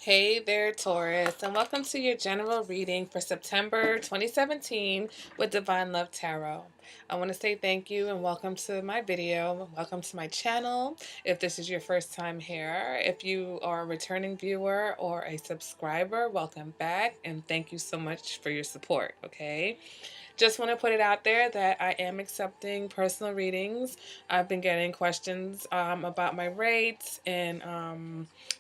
Hey there, Taurus, and welcome to your general reading for September 2017 with Divine Love Tarot. I want to say thank you and welcome to my video. Welcome to my channel. If this is your first time here, if you are a returning viewer or a subscriber, welcome back and thank you so much for your support, okay? Just want to put it out there that I am accepting personal readings. I've been getting questions about my rates and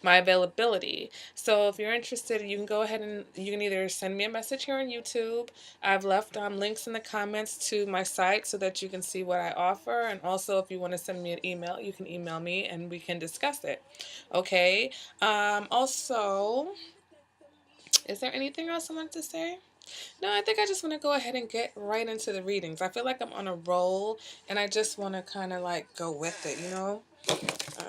my availability. So if you're interested, you can go ahead and you can either send me a message here on YouTube. I've left links in the comments to my site so that you can see what I offer. And also, if you want to send me an email, you can email me and we can discuss it. Okay. Also, is there anything else I want to say? No, I think I just want to go ahead and get right into the readings. I feel like I'm on a roll and I just want to kind of like go with it, you know?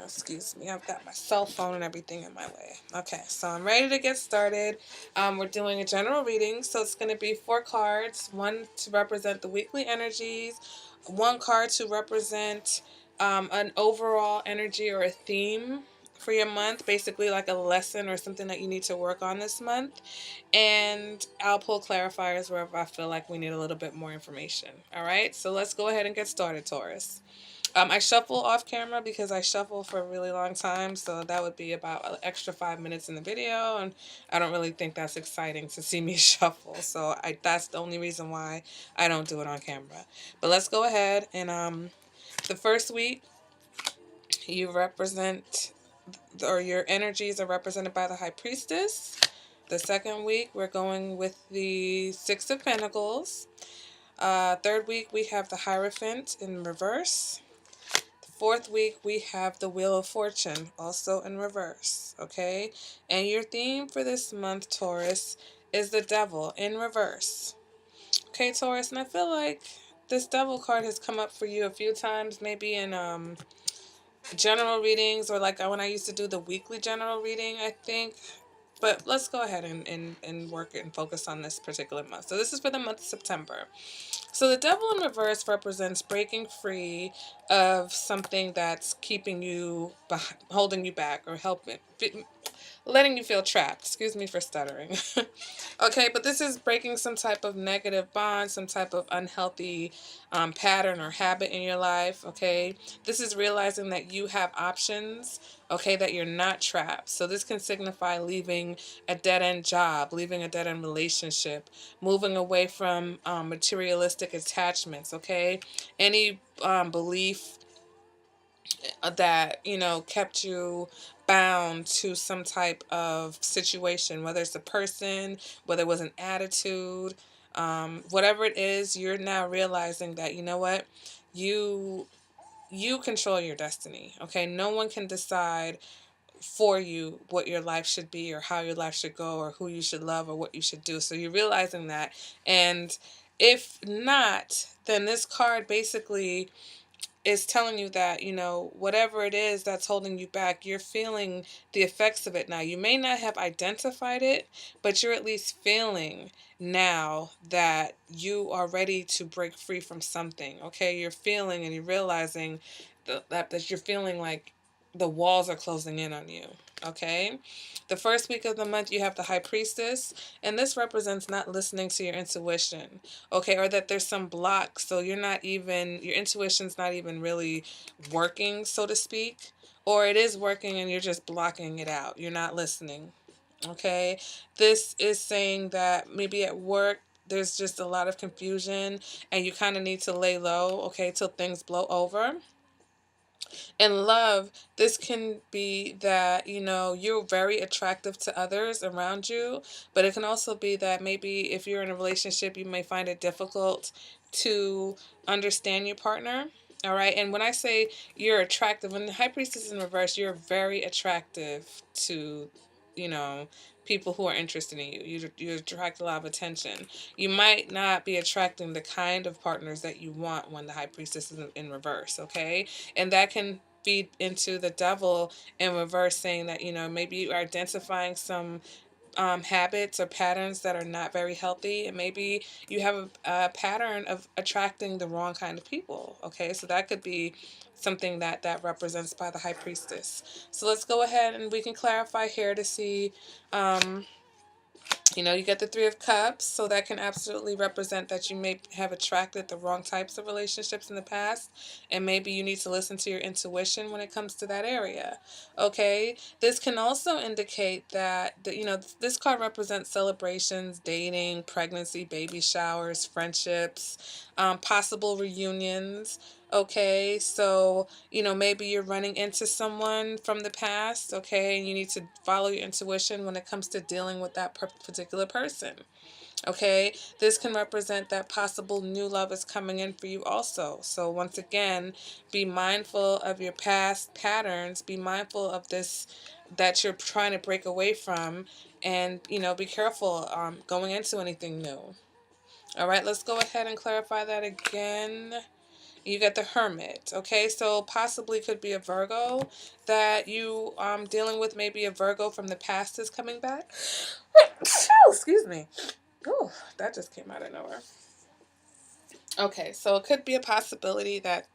Excuse me, I've got my cell phone and everything in my way. Okay, so I'm ready to get started. We're doing a general reading, so it's going to be 4 cards, one to represent the weekly energies, one card to represent an overall energy or a theme for your month, basically like a lesson or something that you need to work on this month. And I'll pull clarifiers wherever I feel like we need a little bit more information. All right, so let's go ahead and get started, Taurus. I shuffle off camera because I shuffle for a really long time, so that would be about an extra 5 minutes in the video, and I don't really think that's exciting to see me shuffle, so that's the only reason why I don't do it on camera. But let's go ahead and the first week you represent, or your energies are represented by the High Priestess. The second week we're going with the Six of Pentacles. Third week we have the Hierophant in reverse. Fourth week, we have the Wheel of Fortune, also in reverse, okay? And your theme for this month, Taurus, is the Devil in reverse. Okay, Taurus, and I feel like this Devil card has come up for you a few times, maybe in general readings, or like when I used to do the weekly general reading, I think. But let's go ahead and work it and focus on this particular month. So this is for the month of September. So the Devil in reverse represents breaking free of something that's keeping you, holding you back, or letting you feel trapped. Excuse me for stuttering. Okay, but this is breaking some type of negative bond, some type of unhealthy pattern or habit in your life. Okay, this is realizing that you have options. Okay, that you're not trapped. So this can signify leaving a dead-end job, leaving a dead-end relationship, moving away from materialistic attachments. Okay, any belief that kept you bound to some type of situation, whether it's a person, whether it was an attitude, whatever it is, you're now realizing that you you control your destiny. Okay, no one can decide for you what your life should be or how your life should go or who you should love or what you should do. So you're realizing that. And if not, then this card basically is telling you that, whatever it is that's holding you back, you're feeling the effects of it now. You may not have identified it, but you're at least feeling now that you are ready to break free from something. Okay, you're feeling and you're realizing that you're feeling like the walls are closing in on you. Okay, the first week of the month you have the High Priestess, and this represents not listening to your intuition. Okay, or that there's some block, so your intuition's not even really working, so to speak, or it is working and you're just blocking it out. You're not listening. Okay, this is saying that maybe at work there's just a lot of confusion and you kind of need to lay low, okay, till things blow over. In love, this can be that, you're very attractive to others around you, but it can also be that maybe if you're in a relationship, you may find it difficult to understand your partner. All right. And when I say you're attractive, when the High Priestess is in reverse, you're very attractive to, you know, people who are interested in you. You attract a lot of attention. You might not be attracting the kind of partners that you want when the High Priestess is in reverse. Okay. And that can feed into the Devil in reverse, saying that, maybe you're identifying some habits or patterns that are not very healthy, and maybe you have a pattern of attracting the wrong kind of people. Okay, so that could be something that represents by the high priestess. So let's go ahead and we can clarify here to see. You get the Three of Cups, so that can absolutely represent that you may have attracted the wrong types of relationships in the past, and maybe you need to listen to your intuition when it comes to that area. Okay, this can also indicate that this card represents celebrations, dating, pregnancy, baby showers, friendships, possible reunions. Okay, so maybe you're running into someone from the past, okay, and you need to follow your intuition when it comes to dealing with that particular person. Okay, this can represent that possible new love is coming in for you also. So once again, be mindful of your past patterns, be mindful of this that you're trying to break away from, and be careful going into anything new. All right, let's go ahead and clarify that again. You get the Hermit. Okay, so possibly could be a Virgo that you dealing with. Maybe a Virgo from the past is coming back. Excuse me. Oh, that just came out of nowhere. Okay, so it could be a possibility that,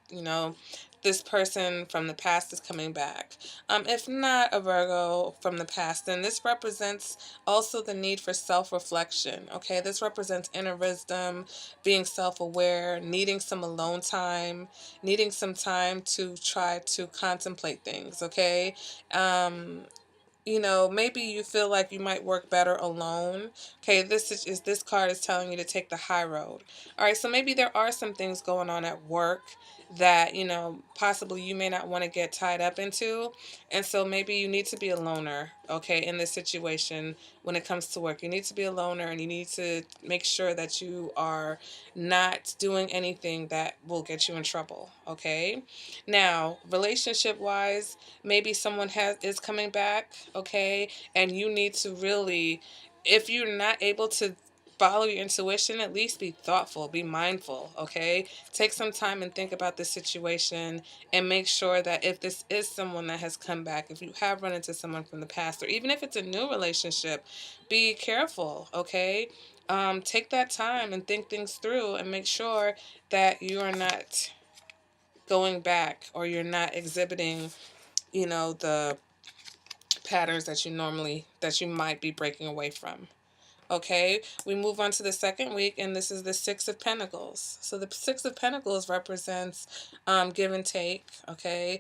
this person from the past is coming back. If not a Virgo from the past, then this represents also the need for self reflection. Okay, this represents inner wisdom, being self aware, needing some alone time, needing some time to try to contemplate things. Okay, maybe you feel like you might work better alone. Okay, this card is telling you to take the high road. All right, so maybe there are some things going on at work that, possibly you may not want to get tied up into. And so maybe you need to be a loner, okay, in this situation when it comes to work. You need to be a loner, and you need to make sure that you are not doing anything that will get you in trouble, okay? Now, relationship wise, maybe someone is coming back, okay, and you need to really, if you're not able to follow your intuition, at least be thoughtful, be mindful, okay? Take some time and think about the situation, and make sure that if this is someone that has come back, if you have run into someone from the past, or even if it's a new relationship, be careful, okay? Take that time and think things through, and make sure that you are not going back, or you're not exhibiting the patterns that you might be breaking away from. Okay, we move on to the second week, and this is the Six of Pentacles. So the Six of Pentacles represents give and take, okay,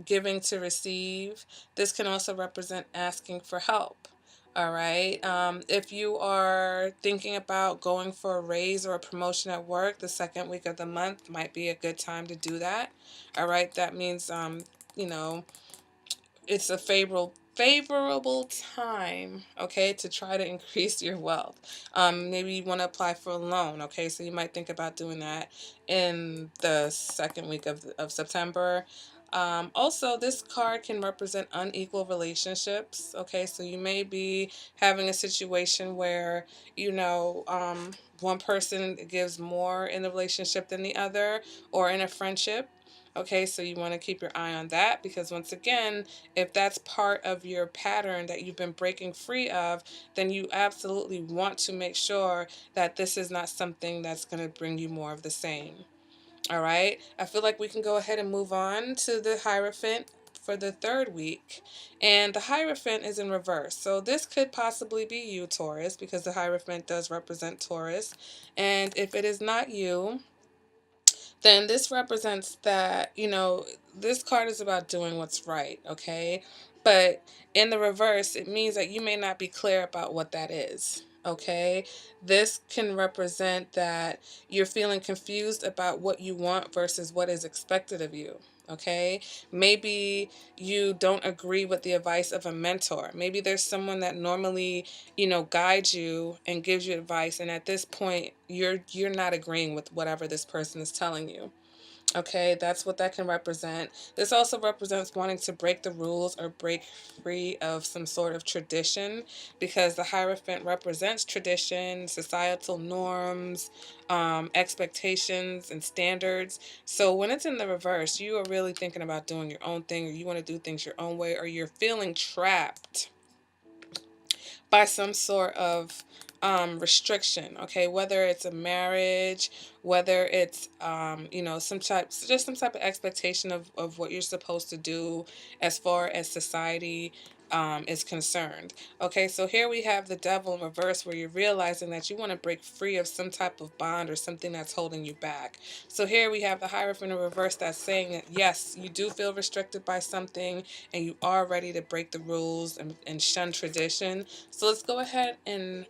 giving to receive. This can also represent asking for help. All right, if you are thinking about going for a raise or a promotion at work, the second week of the month might be a good time to do that. All right, that means, you know, it's a favorable time, okay, to try to increase your wealth. Maybe you want to apply for a loan, okay, so you might think about doing that in the second week of September. Also, this card can represent unequal relationships, okay, so you may be having a situation where, one person gives more in the relationship than the other, or in a friendship. Okay, so you want to keep your eye on that, because once again, if that's part of your pattern that you've been breaking free of, then you absolutely want to make sure that this is not something that's going to bring you more of the same. All right, I feel like we can go ahead and move on to the Hierophant for the third week. And the Hierophant is in reverse. So this could possibly be you, Taurus, because the Hierophant does represent Taurus. And if it is not you, then this represents that, this card is about doing what's right, okay? But in the reverse, it means that you may not be clear about what that is, okay? This can represent that you're feeling confused about what you want versus what is expected of you. Okay, maybe you don't agree with the advice of a mentor. Maybe there's someone that normally, guides you and gives you advice, and at this point you're not agreeing with whatever this person is telling you. Okay, that's what that can represent. This also represents wanting to break the rules or break free of some sort of tradition, because the Hierophant represents tradition, societal norms, expectations, and standards. So when it's in the reverse, you are really thinking about doing your own thing, or you want to do things your own way, or you're feeling trapped by some sort of restriction, okay, whether it's a marriage, whether it's some type of expectation of what you're supposed to do as far as society is concerned. Okay, so here we have the devil in reverse, where you're realizing that you want to break free of some type of bond or something that's holding you back. So here we have the Hierophant in reverse, that's saying that yes, you do feel restricted by something, and you are ready to break the rules and shun tradition. So let's go ahead and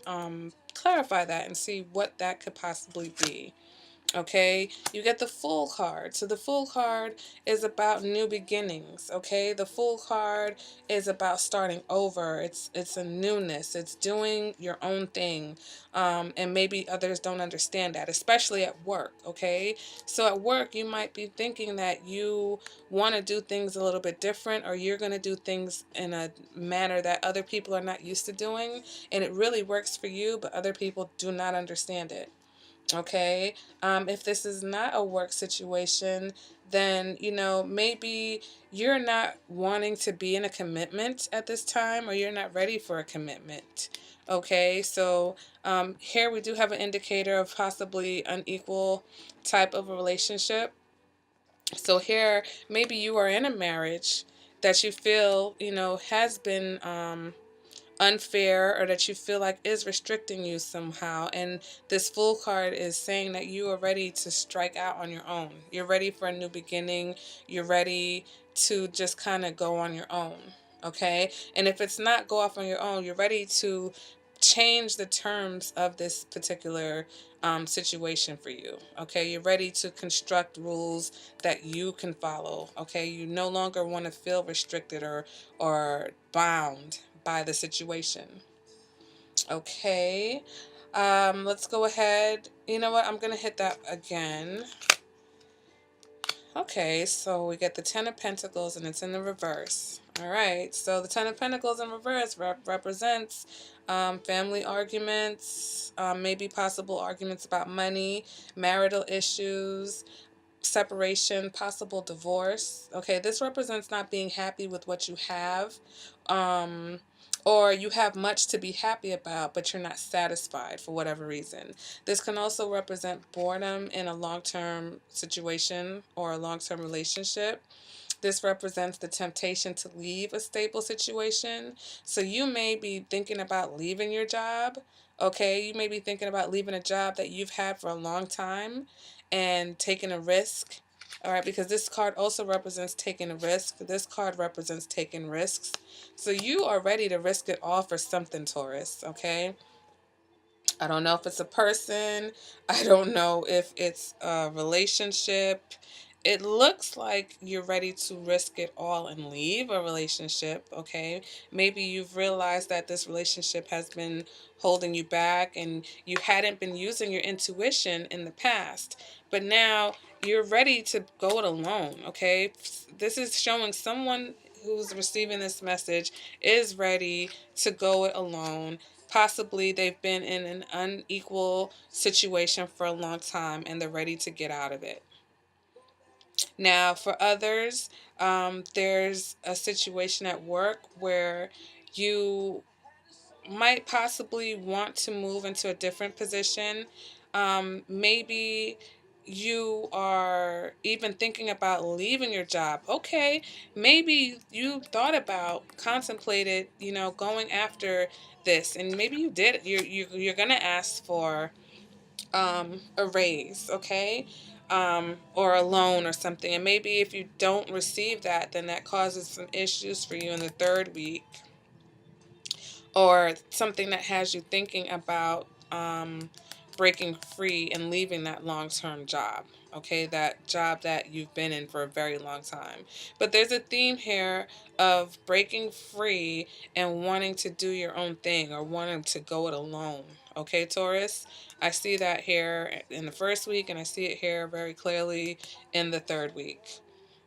clarify that and see what that could possibly be. Okay, you get the Fool card. So the Fool card is about new beginnings. Okay, the Fool card is about starting over. It's a newness. It's doing your own thing, and maybe others don't understand that, especially at work. Okay, so at work you might be thinking that you want to do things a little bit different, or you're going to do things in a manner that other people are not used to doing, and it really works for you, but other people do not understand it. Okay, if this is not a work situation, then maybe you're not wanting to be in a commitment at this time, or you're not ready for a commitment. Okay, so here we do have an indicator of possibly unequal type of a relationship. So here, maybe you are in a marriage that you feel has been unfair, or that you feel like is restricting you somehow, and this Fool card is saying that you are ready to strike out on your own. You're ready for a new beginning. You're ready to just kind of go on your own. Okay, and if it's not go off on your own, you're ready to change the terms of this particular situation for you. Okay, you're ready to construct rules that you can follow. Okay, you no longer want to feel restricted or bound by the situation. Okay, let's go ahead. You know what? I'm gonna hit that again. Okay, so we get the Ten of Pentacles, and it's in the reverse. All right, so the Ten of Pentacles in reverse represents family arguments, maybe possible arguments about money, marital issues, separation, possible divorce. Okay, this represents not being happy with what you have, um, or you have much to be happy about, but you're not satisfied for whatever reason. This can also represent boredom in a long term situation or a long term relationship. This represents the temptation to leave a stable situation. So you may be thinking about leaving your job. Okay, you may be thinking about leaving a job that you've had for a long time and taking a risk. All right, because this card also represents taking a risk. This card represents taking risks. So you are ready to risk it all for something, Taurus. Okay, I don't know if it's a person. I don't know if it's a relationship. It looks like you're ready to risk it all and leave a relationship, okay? Maybe you've realized that this relationship has been holding you back, and you hadn't been using your intuition in the past. But now you're ready to go it alone, okay? This is showing someone who's receiving this message is ready to go it alone. Possibly they've been in an unequal situation for a long time, and they're ready to get out of it. Now, for others, there's a situation at work where you might possibly want to move into a different position. Maybe you are even thinking about leaving your job. Okay, maybe you thought about, contemplated, going after this, and maybe you did. You're gonna ask for a raise, okay, or a loan or something, and maybe if you don't receive that, then that causes some issues for you in the third week, or something that has you thinking about breaking free and leaving that long-term job. Okay, that job that you've been in for a very long time. But there's a theme here of breaking free and wanting to do your own thing, or wanting to go it alone. Okay, Taurus, I see that here in the first week, and I see it here very clearly in the third week.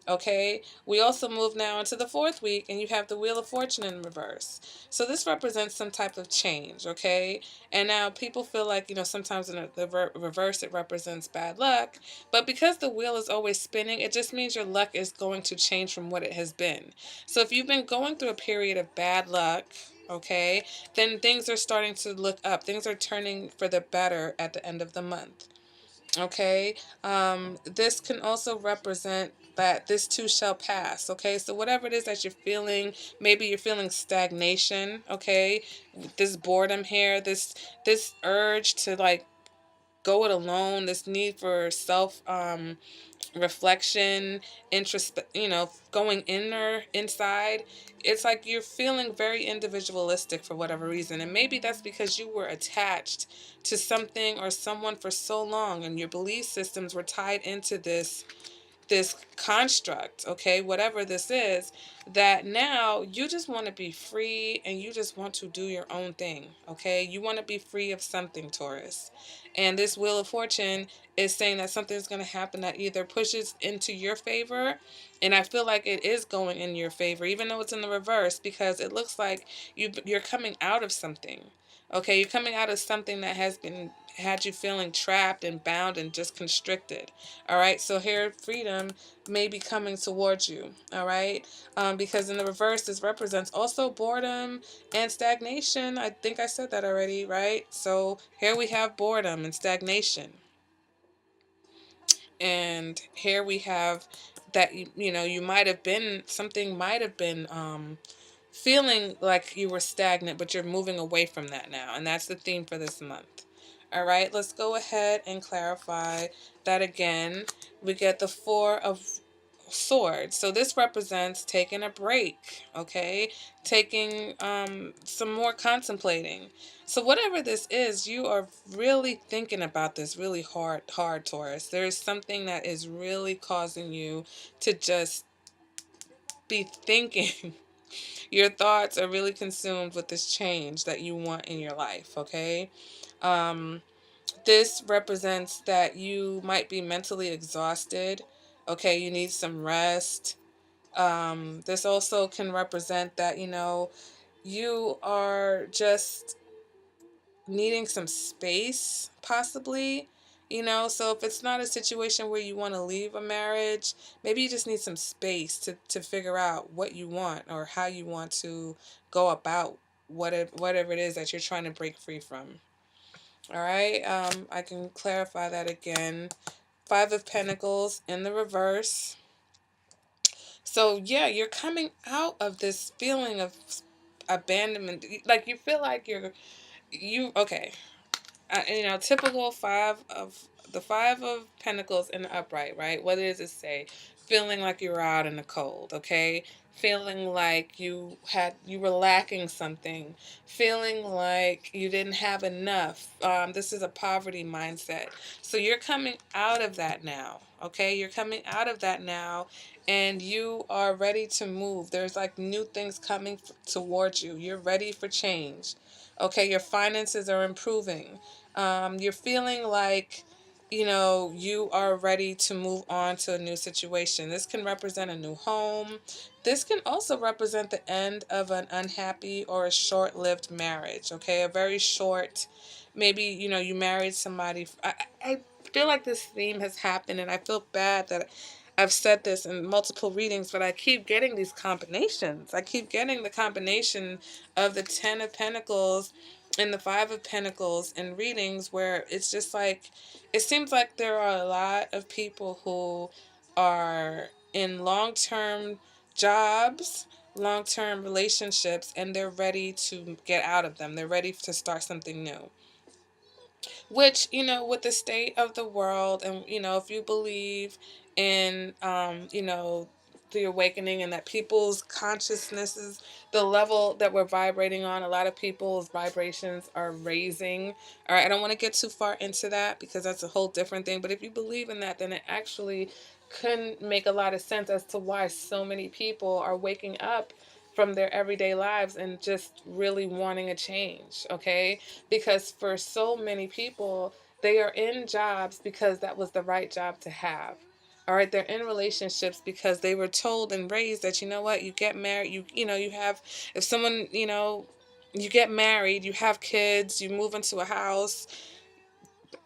Okay, we also move now into the fourth week, and you have the Wheel of Fortune in reverse. So this represents some type of change, okay? And now people feel like, sometimes in the reverse it represents bad luck, but because the wheel is always spinning, it just means your luck is going to change from what it has been. So if you've been going through a period of bad luck, okay, then things are starting to look up. Things are turning for the better at the end of the month. Okay, this can also represent that this too shall pass. Okay, so whatever it is that you're feeling, maybe you're feeling stagnation. Okay, this boredom here, this urge to like go it alone, this need for self reflection, going inner inside. It's like you're feeling very individualistic for whatever reason, and maybe that's because you were attached to something or someone for so long, and your belief systems were tied into this construct, okay, whatever this is, that now you just want to be free and you just want to do your own thing, okay? You want to be free of something, Taurus. And this Wheel of Fortune is saying that something's going to happen that either pushes into your favor, and I feel like it is going in your favor, even though it's in the reverse, because it looks like you're coming out of something. Okay, you're coming out of something that has been had you feeling trapped and bound and just constricted. All right, so here freedom may be coming towards you. All right, because in the reverse, this represents also boredom and stagnation. I think I said that already, right? So here we have boredom and stagnation, and here we have that you might have been something might have been feeling like you were stagnant, but you're moving away from that now. And that's the theme for this month. All right, let's go ahead and clarify that again. We get the Four of Swords. So this represents taking a break, okay? Taking some more contemplating. So whatever this is, you are really thinking about this really hard, Taurus. There is something that is really causing you to just be thinking. Your thoughts are really consumed with this change that you want in your life, okay? Um, this represents that you might be mentally exhausted, okay? You need some rest. This also can represent that, you are just needing some space, possibly. So if it's not a situation where you want to leave a marriage, maybe you just need some space to figure out what you want or how you want to go about whatever it is that you're trying to break free from. All right, I can clarify that again. Five of Pentacles in the reverse. So yeah, you're coming out of this feeling of abandonment. Like you feel like okay. Typical Five of Pentacles in the upright, right? What does it say? Feeling like you were out in the cold, okay? Feeling like you were lacking something, feeling like you didn't have enough. This is a poverty mindset. So you're coming out of that now, okay? You're coming out of that now, and you are ready to move. There's like new things coming towards you. You're ready for change. Okay, your finances are improving. You're feeling like, you are ready to move on to a new situation. This can represent a new home. This can also represent the end of an unhappy or a short-lived marriage. Okay, a very short, maybe, you married somebody. I feel like this theme has happened, and I feel bad that I've said this in multiple readings, but I keep getting these combinations. I keep getting the combination of the Ten of Pentacles and the Five of Pentacles in readings where it's just like, it seems like there are a lot of people who are in long-term jobs, long-term relationships, and they're ready to get out of them. They're ready to start something new. Which, with the state of the world, and if you believe in the awakening, and that people's consciousnesses, the level that we're vibrating on, a lot of people's vibrations are raising. All right, I don't want to get too far into that because that's a whole different thing, but if you believe in that, then it actually couldn't make a lot of sense as to why so many people are waking up from their everyday lives and just really wanting a change, okay? Because for so many people, they are in jobs because that was the right job to have. All right, they're in relationships because they were told and raised that, you get married, you have, if someone, you get married, you have kids, you move into a house,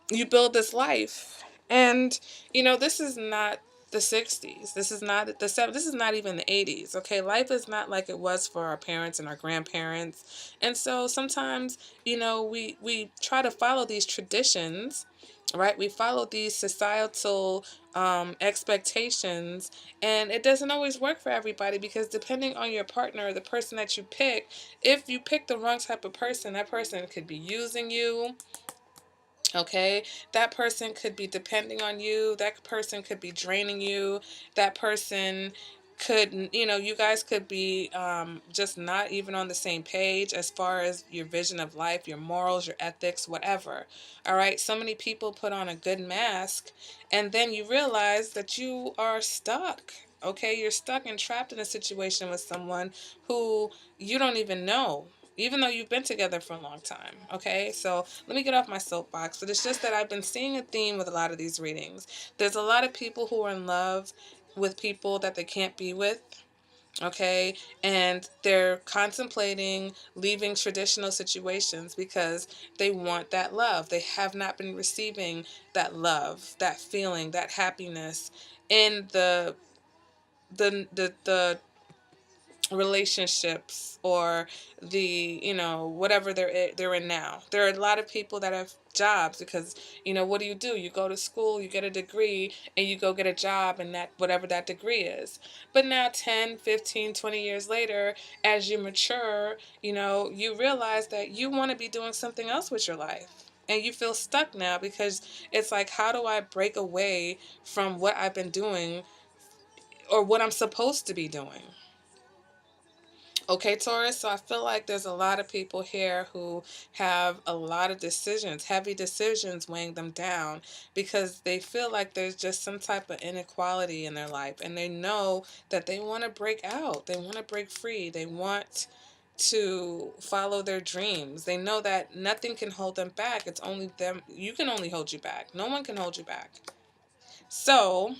you build this life. And, this is not the 60s. This is not the 70s. This is not even the 80s. Okay, life is not like it was for our parents and our grandparents. And so sometimes, we try to follow these traditions, right? We follow these societal expectations, and it doesn't always work for everybody, because depending on your partner or the person that you pick, if you pick the wrong type of person, that person could be using you. Okay, that person could be depending on you. That person could be draining you. That person could, you guys could be just not even on the same page as far as your vision of life, your morals, your ethics, whatever. All right, so many people put on a good mask, and then you realize that you are stuck. Okay, you're stuck and trapped in a situation with someone who you don't even know, even though you've been together for a long time. Okay, so let me get off my soapbox. But it's just that I've been seeing a theme with a lot of these readings. There's a lot of people who are in love with people that they can't be with. Okay, and they're contemplating leaving traditional situations because they want that love. They have not been receiving that love, that feeling, that happiness in the relationships, or the whatever they're in now. There are a lot of people that have jobs because, what do? You go to school, you get a degree, and you go get a job, and that whatever that degree is. But now 10, 15, 20 years later, as you mature, you realize that you want to be doing something else with your life. And you feel stuck now because it's like, how do I break away from what I've been doing, or what I'm supposed to be doing? Okay, Taurus, so I feel like there's a lot of people here who have a lot of decisions, heavy decisions weighing them down, because they feel like there's just some type of inequality in their life, and they know that they want to break out. They want to break free. They want to follow their dreams. They know that nothing can hold them back. It's only them. You can only hold you back. No one can hold you back. So,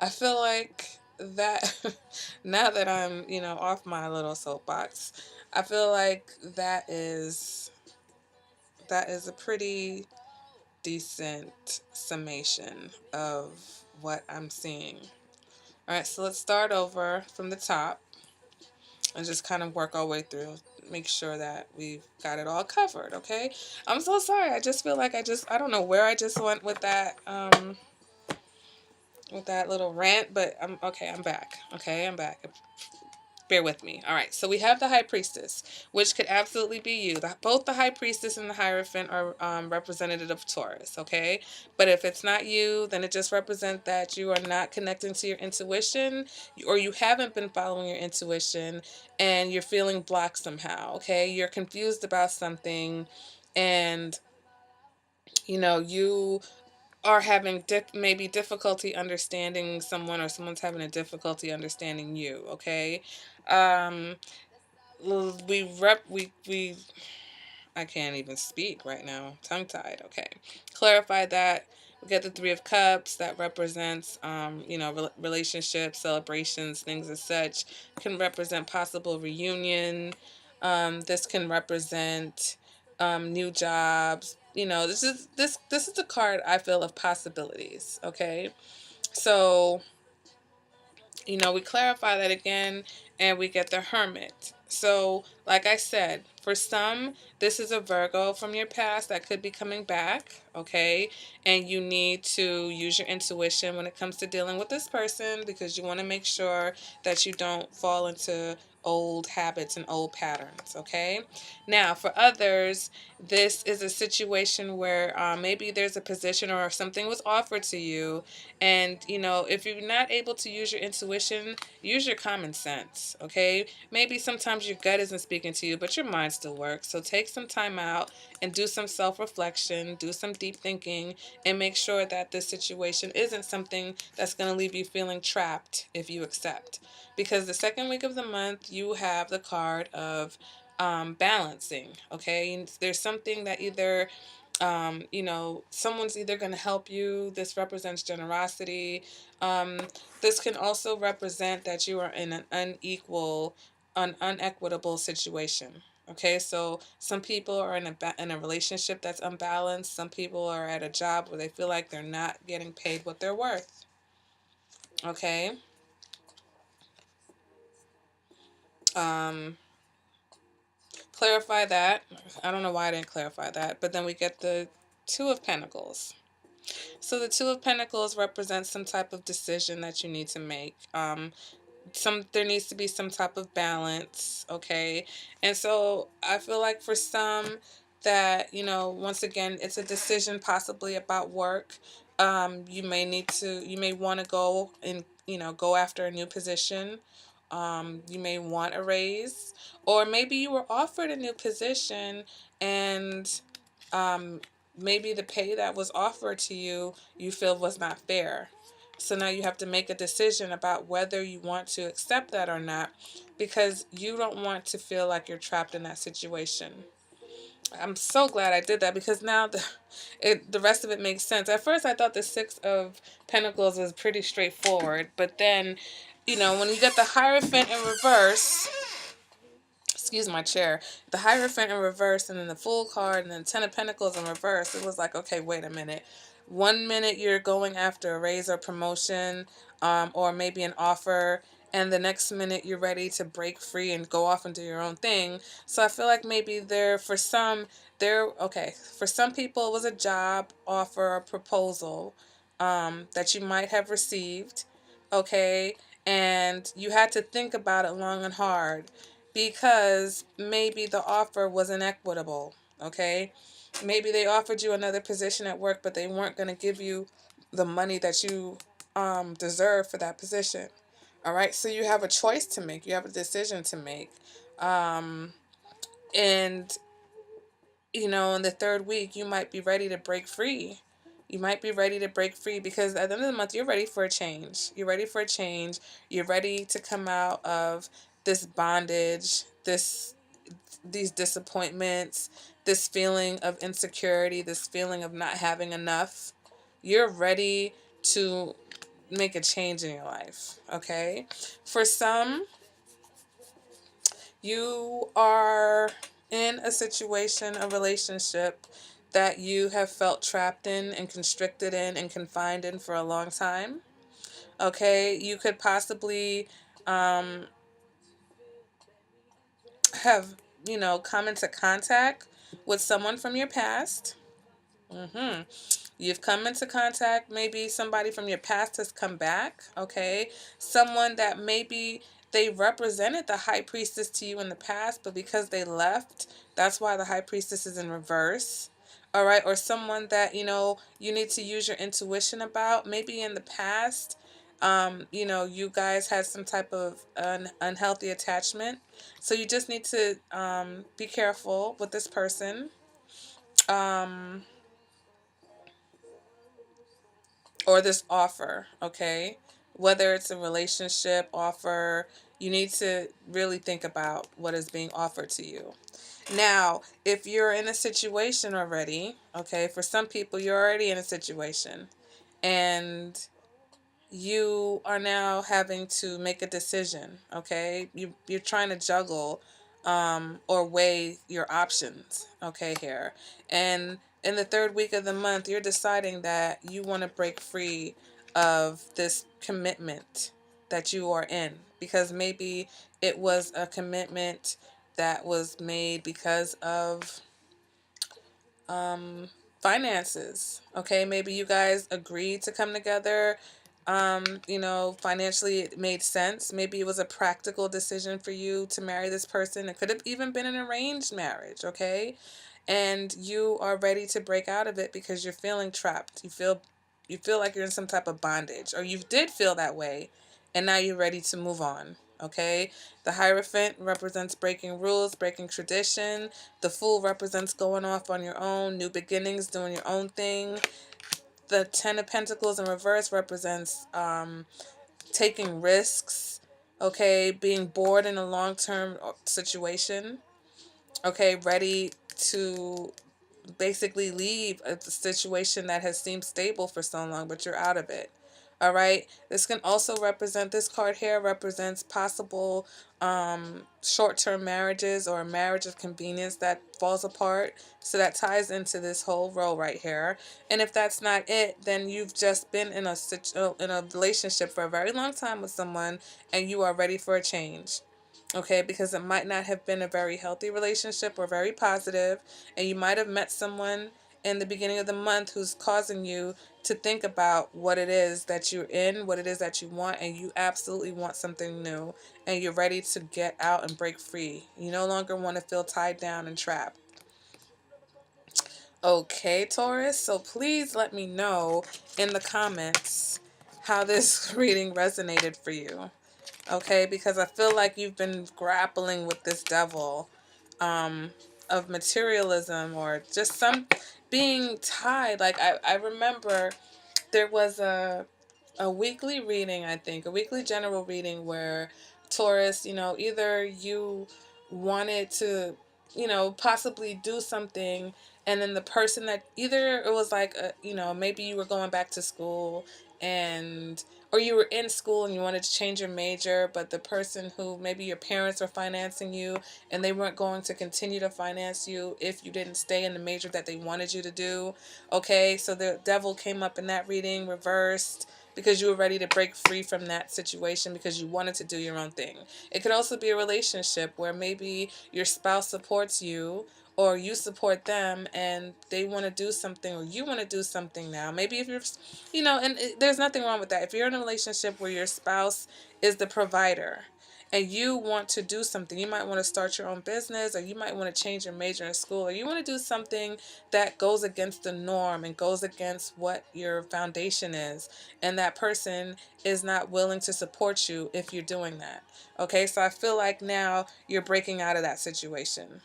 I feel like that now that I'm, off my little soapbox, I feel like that is a pretty decent summation of what I'm seeing. All right, so let's start over from the top and just kind of work our way through. Make sure that we've got it all covered, okay? I'm so sorry. I just feel like I don't know where I just went with that little rant, but I'm okay. I'm back. Okay, I'm back. Bear with me. All right, so we have the High Priestess, which could absolutely be you. Both the High Priestess and the Hierophant are representative of Taurus, okay? But if it's not you, then it just represents that you are not connecting to your intuition, or you haven't been following your intuition, and you're feeling blocked somehow, okay? You're confused about something, and, you are having maybe difficulty understanding someone, or someone's having a difficulty understanding you, okay? Um, we I can't even speak right now, tongue tied. Okay, clarify that. We get the Three of Cups that represents, relationships, celebrations, things as such. Can represent possible reunion. This can represent new jobs. This is a card, I feel, of possibilities. Okay, so we clarify that again, and we get the Hermit. So, like I said, for some, this is a Virgo from your past that could be coming back, okay? And you need to use your intuition when it comes to dealing with this person, because you want to make sure that you don't fall into old habits and old patterns, okay? Now, for others, this is a situation where maybe there's a position or something was offered to you, and, if you're not able to use your intuition, use your common sense, okay? Maybe sometimes your gut isn't speaking to you, but your mind still works. So take some time out and do some self-reflection, do some deep thinking, and make sure that this situation isn't something that's going to leave you feeling trapped if you accept. Because the second week of the month, you have the card of balancing, okay? There's something that either someone's either going to help you. This represents generosity. This can also represent that you are in an unequitable situation. Okay, so some people are in a relationship that's unbalanced. Some people are at a job where they feel like they're not getting paid what they're worth. Okay. Um, Clarify that. I don't know why I didn't clarify that. But then we get the Two of Pentacles. So the Two of Pentacles represents some type of decision that you need to make. There needs to be some type of balance, okay? And so I feel like for some that, once again, it's a decision possibly about work. You may want to go and, go after a new position. You may want a raise, or maybe you were offered a new position, and um, maybe the pay that was offered to you, you feel was not fair. So now you have to make a decision about whether you want to accept that or not, because you don't want to feel like you're trapped in that situation. I'm so glad I did that, because now the rest of it makes sense. At first I thought the Six of Pentacles was pretty straightforward, but then, when you get the Hierophant in reverse, excuse my chair, the Hierophant in reverse, and then the Fool card, and then Ten of Pentacles in reverse, it was like, okay, wait a minute. One minute you're going after a raise or promotion, or maybe an offer, and the next minute you're ready to break free and go off and do your own thing. So I feel like maybe for some people it was a job offer or proposal that you might have received, okay, and you had to think about it long and hard, because maybe the offer was inequitable, okay? Maybe they offered you another position at work, but they weren't going to give you the money that you deserve for that position. All right, so you have a choice to make. You have a decision to make. And in the third week, you might be ready to break free. You might be ready to break free, because at the end of the month, you're ready for a change. You're ready for a change. You're ready to come out of this bondage, these disappointments, this feeling of insecurity, this feeling of not having enough. You're ready to make a change in your life, okay? For some, you are in a situation, a relationship that you have felt trapped in and constricted in and confined in for a long time. Okay, you could possibly um, have, come into contact with someone from your past. Mm-hmm. You've come into contact, maybe somebody from your past has come back, okay? Someone that maybe they represented the High Priestess to you in the past, but because they left, that's why the High Priestess is in reverse. All right, or someone that, you need to use your intuition about. Maybe in the past, you guys had some type of unhealthy attachment. So you just need to be careful with this person. Um, or this offer, okay? Whether it's a relationship offer, you need to really think about what is being offered to you. Now, if you're in a situation already, okay, for some people, you're already in a situation, and you are now having to make a decision, okay? You're trying to juggle or weigh your options, okay, here. And in the third week of the month, you're deciding that you want to break free of this commitment that you are in, because maybe it was a commitment that was made because of um, finances. Okay, maybe you guys agreed to come together. Financially it made sense. Maybe it was a practical decision for you to marry this person. It could have even been an arranged marriage, okay? And you are ready to break out of it because you're feeling trapped. You feel like you're in some type of bondage, or you did feel that way, and now you're ready to move on. Okay? The Hierophant represents breaking rules, breaking tradition. The Fool represents going off on your own, new beginnings, doing your own thing. The Ten of Pentacles in reverse represents taking risks, okay, being bored in a long-term situation, okay, ready to basically leave a situation that has seemed stable for so long, but you're out of it. All right. This can also represent, this card here represents possible short-term marriages or a marriage of convenience that falls apart. So that ties into this whole row right here. And if that's not it, then you've just been in a relationship for a very long time with someone and you are ready for a change. Okay, because it might not have been a very healthy relationship or very positive, and you might have met someone in the beginning of the month who's causing you to think about what it is that you're in, what it is that you want, and you absolutely want something new, and you're ready to get out and break free. You no longer want to feel tied down and trapped. Okay, Taurus, so please let me know in the comments how this reading resonated for you. Okay, because I feel like you've been grappling with this devil of materialism or just some being tied. Like I remember there was a weekly reading, I think, a weekly general reading where Taurus, either you wanted to, possibly do something, and then the person that either it was like, maybe you were going back to school and or you were in school and you wanted to change your major, but the person who maybe your parents were financing you and they weren't going to continue to finance you if you didn't stay in the major that they wanted you to do. Okay, so the devil came up in that reading reversed because you were ready to break free from that situation because you wanted to do your own thing. It could also be a relationship where maybe your spouse supports you or you support them and they want to do something or you want to do something now. Maybe if you're, there's nothing wrong with that. If you're in a relationship where your spouse is the provider and you want to do something, you might want to start your own business or you might want to change your major in school or you want to do something that goes against the norm and goes against what your foundation is, and that person is not willing to support you if you're doing that. Okay, so I feel like now you're breaking out of that situation.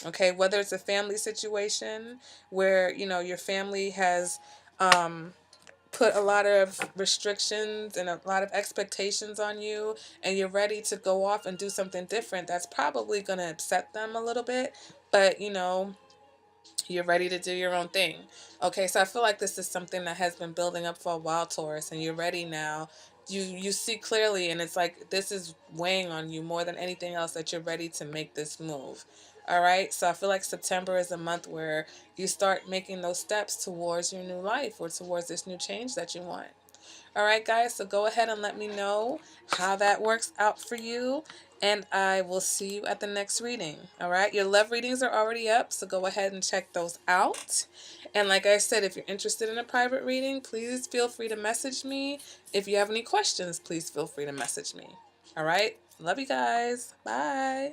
Okay, whether it's a family situation where your family has put a lot of restrictions and a lot of expectations on you and you're ready to go off and do something different, that's probably going to upset them a little bit, but you're ready to do your own thing. Okay, so I feel like this is something that has been building up for a while, Taurus, and you're ready now. You see clearly, and it's like this is weighing on you more than anything else that you're ready to make this move. All right, so I feel like September is a month where you start making those steps towards your new life or towards this new change that you want. All right, guys, so go ahead and let me know how that works out for you, and I will see you at the next reading. All right, your love readings are already up, so go ahead and check those out. And like I said, if you're interested in a private reading, please feel free to message me. If you have any questions, please feel free to message me. All right, love you guys. Bye.